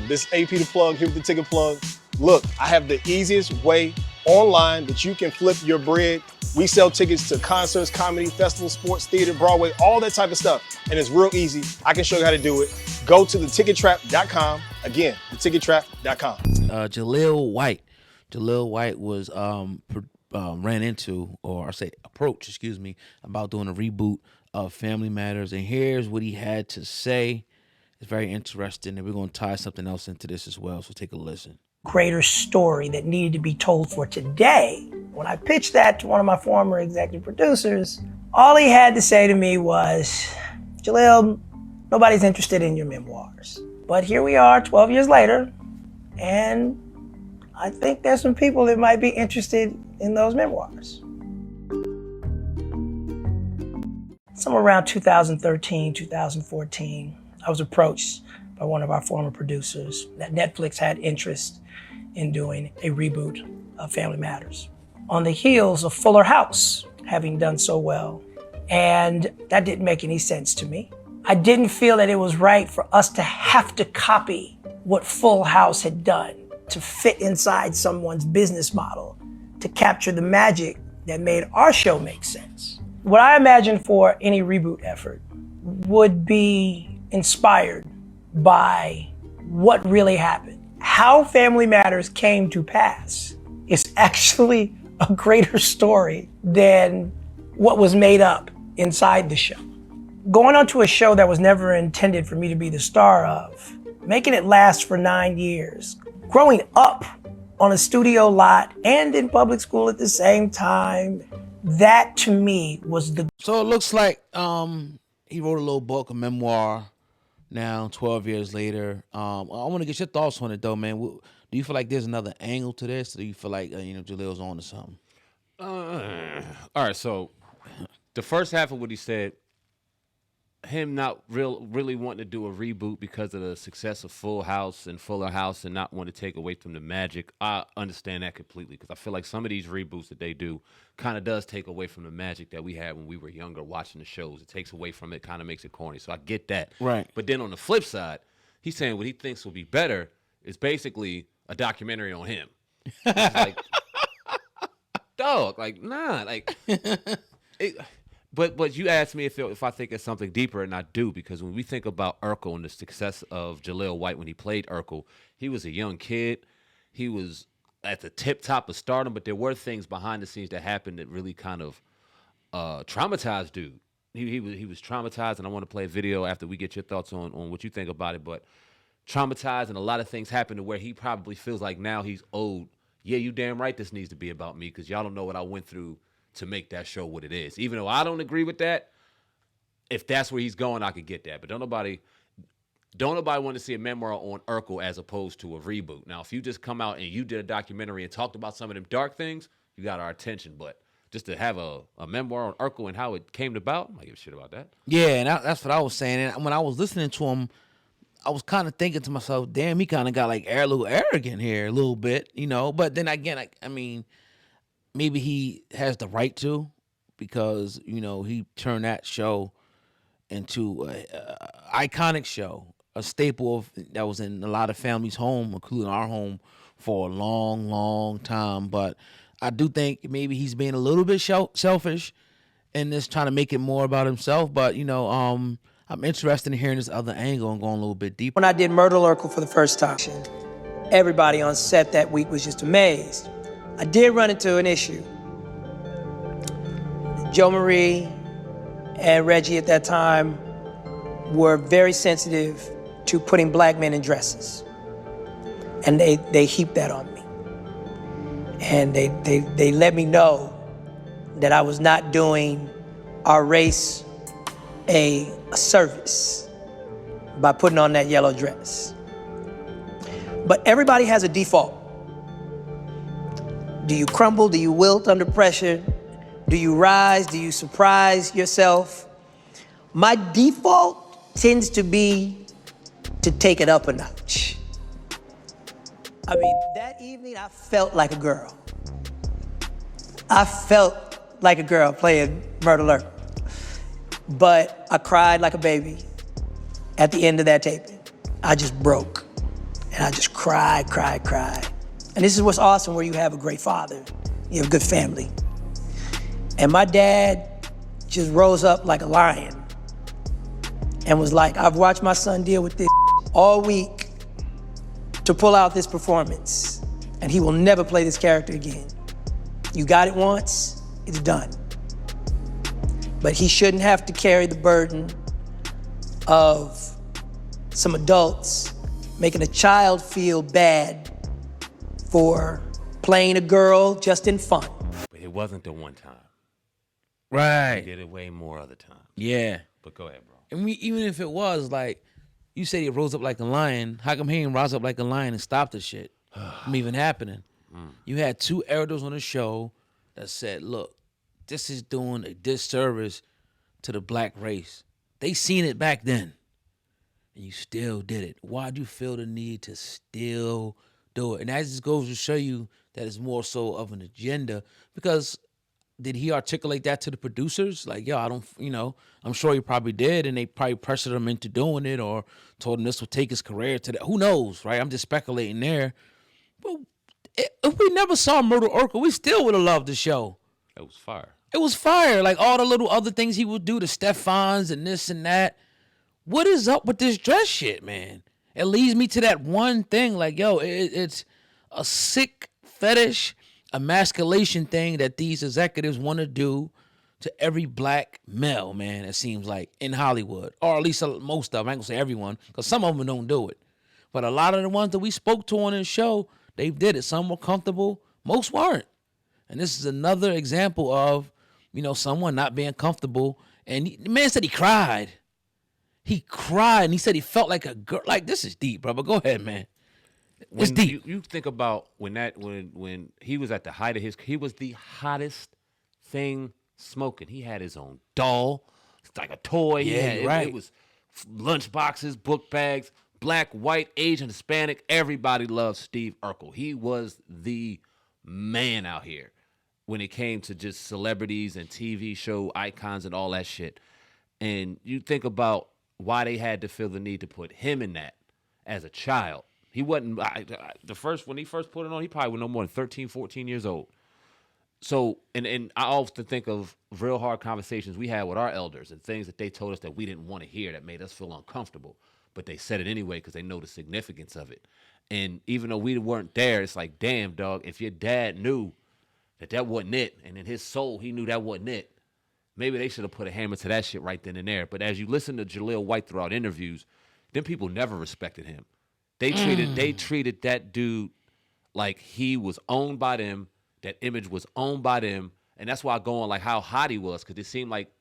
This AP The Plug here with the Ticket Plug. Look, I have the easiest way online that you can flip your bread. We sell tickets to concerts, comedy, festivals, sports, theater, Broadway, all that type of stuff. And it's real easy. I can show you how to do it. Go to thetickettrap.com. Again, thetickettrap.com. Jaleel White. Jaleel White was ran into, or I say approached, excuse me, about doing a reboot of Family Matters. And here's what he had to say. It's very interesting, and we're going to tie something else into this as well, so take a listen. Greater story that needed to be told for today. When I pitched that to one of my former executive producers, all he had to say to me was, Jaleel, nobody's interested in your memoirs. But here we are 12 years later, and I think there's some people that might be interested in those memoirs. Somewhere around 2013, 2014, I was approached by one of our former producers that Netflix had interest in doing a reboot of Family Matters on the heels of Fuller House having done so well. And that didn't make any sense to me. I didn't feel that it was right for us to have to copy what Full House had done to fit inside someone's business model to capture the magic that made our show make sense. What I imagine for any reboot effort would be inspired by what really happened. How Family Matters came to pass is actually a greater story than what was made up inside the show. Going on to a show that was never intended for me to be the star of, making it last for 9 years, growing up on a studio lot and in public school at the same time, that to me was the... So it looks like he wrote a little book, a memoir, now 12 years later. I want to get your thoughts on it though, man. Do you feel like there's another angle to this? Or do you feel like Jaleel's on to something? All right, so the first half of what he said, him not really wanting to do a reboot because of the success of Full House and Fuller House and not want to take away from the magic, I understand that completely because I feel like some of these reboots that they do kind of does take away from the magic that we had when we were younger watching the shows. It takes away from it, kind of makes it corny. So I get that. Right. But then on the flip side, he's saying what he thinks will be better is basically a documentary on him. It's like, dog, like, nah, like... But you asked me if I think it's something deeper, and I do, because when we think about Urkel and the success of Jaleel White when he played Urkel, he was a young kid. He was at the tip-top of stardom, but there were things behind the scenes that happened that really kind of traumatized dude. He was traumatized, and I want to play a video after we get your thoughts on what you think about it, but traumatized, and a lot of things happened to where he probably feels like now he's old. Yeah, you damn right this needs to be about me, because y'all don't know what I went through to make that show what it is. Even though I don't agree with that, if that's where he's going, I could get that. But don't nobody want to see a memoir on Urkel as opposed to a reboot. Now, if you just come out and you did a documentary and talked about some of them dark things, you got our attention. But just to have a memoir on Urkel and how it came about, I give a shit about that. Yeah, and that's what I was saying. And when I was listening to him, I was kind of thinking to myself, damn, he kind of got like a little arrogant here a little bit, But then again, I mean, maybe he has the right to, because, he turned that show into an iconic show, a staple that was in a lot of families' home, including our home, for a long, long time. But I do think maybe he's being a little bit selfish in this, trying to make it more about himself. But, I'm interested in hearing this other angle and going a little bit deeper. When I did Myrtle Urkel for the first time, everybody on set that week was just amazed. I did run into an issue. Joe Marie and Reggie at that time were very sensitive to putting black men in dresses. And they heaped that on me. And they let me know that I was not doing our race a service by putting on that yellow dress. But everybody has a default. Do you crumble? Do you wilt under pressure? Do you rise? Do you surprise yourself? My default tends to be to take it up a notch. I mean, that evening I felt like a girl. I felt like a girl playing Myrtle Urkel. But I cried like a baby at the end of that taping. I just broke. And I just cried. And this is what's awesome, where you have a great father, you have a good family. And my dad just rose up like a lion and was like, I've watched my son deal with this all week to pull out this performance, and he will never play this character again. You got it once, it's done. But he shouldn't have to carry the burden of some adults making a child feel bad for playing a girl just in fun. But it wasn't the one time. Right. He did it way more other times. Yeah. But go ahead, bro. And even if it was like, you said he rose up like a lion, how come he didn't rise up like a lion and stop the shit from even happening? You had two elders on the show that said, look, this is doing a disservice to the black race. They seen it back then, and you still did it. Why'd you feel the need to still do it? And that just goes to show you that it's more so of an agenda, because did he articulate that to the producers? Like, yo, I don't, I'm sure he probably did, and they probably pressured him into doing it or told him this will take his career to that. Who knows, right? I'm just speculating there. But if we never saw Myrtle Urkel, we still would have loved the show. It was fire. It was fire. Like all the little other things he would do, the Stefans and this and that. What is up with this dress shit, man? It leads me to that one thing. Like, yo, it's a sick fetish, emasculation thing that these executives want to do to every black male, man, it seems like, in Hollywood. Or at least most of them. I ain't gonna say everyone, because some of them don't do it. But a lot of the ones that we spoke to on this show, they did it. Some were comfortable. Most weren't. And this is another example of, someone not being comfortable. And the man said he cried. He cried, and he said he felt like a girl. Like, this is deep, bro. But go ahead, man. It's deep. You think about when he was at the height of he was the hottest thing smoking. He had his own doll. It's like a toy. Yeah, right. It was lunch boxes, book bags, black, white, Asian, Hispanic. Everybody loved Steve Urkel. He was the man out here when it came to just celebrities and TV show icons and all that shit. And you think about why they had to feel the need to put him in that as a child. He wasn't, when he first put it on, he probably was no more than 13, 14 years old. So, and I often think of real hard conversations we had with our elders and things that they told us that we didn't want to hear that made us feel uncomfortable. But they said it anyway because they know the significance of it. And even though we weren't there, it's like, damn, dog, if your dad knew that wasn't it, and in his soul he knew that wasn't it, maybe they should have put a hammer to that shit right then and there. But as you listen to Jaleel White throughout interviews, them people never respected him. They treated that dude like he was owned by them, that image was owned by them, and that's why I go on like how hot he was, because it seemed like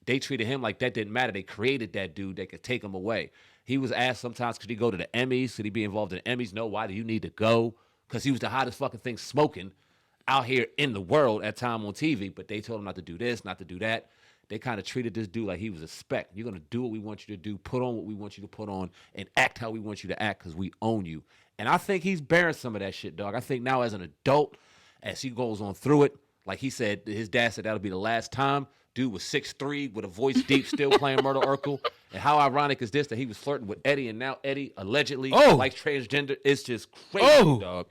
they treated him like that didn't matter. They created that dude that could take him away. He was asked sometimes, could he go to the Emmys? Could he be involved in the Emmys? No, why do you need to go? Because he was the hottest fucking thing smoking out here in the world at time on TV, but they told him not to do this, not to do that. They kind of treated this dude like he was a speck. You're going to do what we want you to do, put on what we want you to put on, and act how we want you to act because we own you. And I think he's bearing some of that shit, dog. I think now as an adult, as he goes on through it, like he said, his dad said that'll be the last time. Dude was 6'3", with a voice deep, still playing Myrtle Urkel. And how ironic is this that he was flirting with Eddie, and now Eddie allegedly likes transgender. It's just crazy, dog.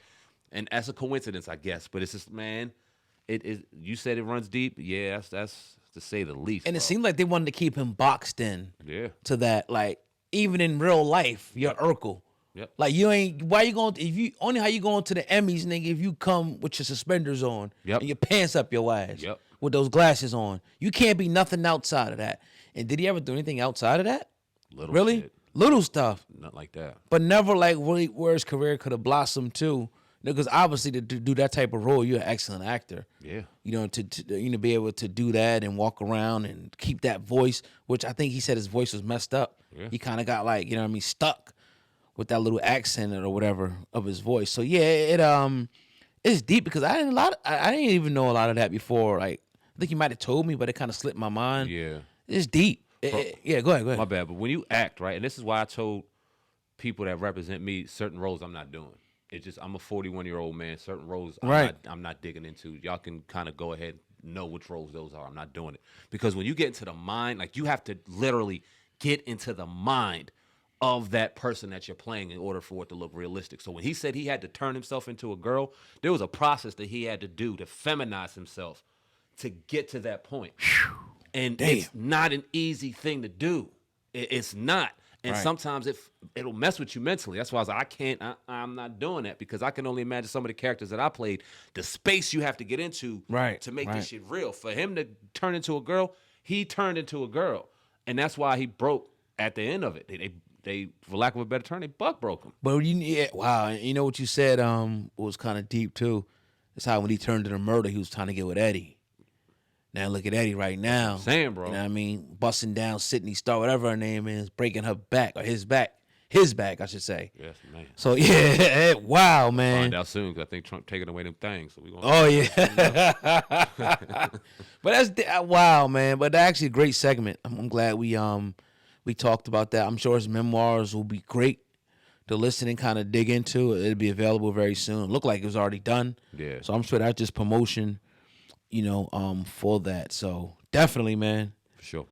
And that's a coincidence, I guess. But it's just, man, it is. You said it runs deep. Yeah, that's to say the least. And bro. it seemed like they wanted to keep him boxed in. Yeah. To that, like, even in real life, you're Urkel. Yep. Like, you ain't. Why you going? If you only how you going to the Emmys, nigga? If you come with your suspenders on and your pants up your ass, with those glasses on, you can't be nothing outside of that. And did he ever do anything outside of that? Little stuff. Not like that. But never like really where his career could have blossomed to. Because obviously to do that type of role, you're an excellent actor. Yeah. To be able to do that and walk around and keep that voice, which I think he said his voice was messed up. Yeah. He kind of got like, stuck with that little accent or whatever of his voice. So yeah, it's deep because I didn't even know a lot of that before. Like, I think you might have told me, but it kind of slipped my mind. Yeah. It's deep. Yeah, go ahead. My bad. But when you act, right, and this is why I told people that represent me certain roles I'm not doing. It's just I'm a 41-year-old man. Certain roles I'm not digging into. Y'all can kind of go ahead and know which roles those are. I'm not doing it. Because when you get into the mind, like you have to literally get into the mind of that person that you're playing in order for it to look realistic. So when he said he had to turn himself into a girl, there was a process that he had to do to feminize himself to get to that point. And it's not an easy thing to do. It's not. And sometimes it'll mess with you mentally. That's why I was like, I'm not doing that, because I can only imagine some of the characters that I played, the space you have to get into to make this shit real. For him to turn into a girl, he turned into a girl. And that's why he broke at the end of it. They for lack of a better term, they buck broke him. But wow, and you know what you said was kind of deep too. It's how when he turned to the murder, he was trying to get with Eddie. Now look at Eddie right now. Saying, bro. You know what I mean? Busting down Sydney Star, whatever her name is, breaking her back, or his back, I should say. Yes, man. So yeah, wow, man. Find out soon, because I think Trump taking away them things. So we gonna. Oh yeah. But that's wow, man. But that's actually a great segment. I'm glad we talked about that. I'm sure his memoirs will be great to listen and kind of dig into. It'll be available very soon. Looked like it was already done. Yeah. So I'm sure that's just promotion, for that. So definitely, man. For sure.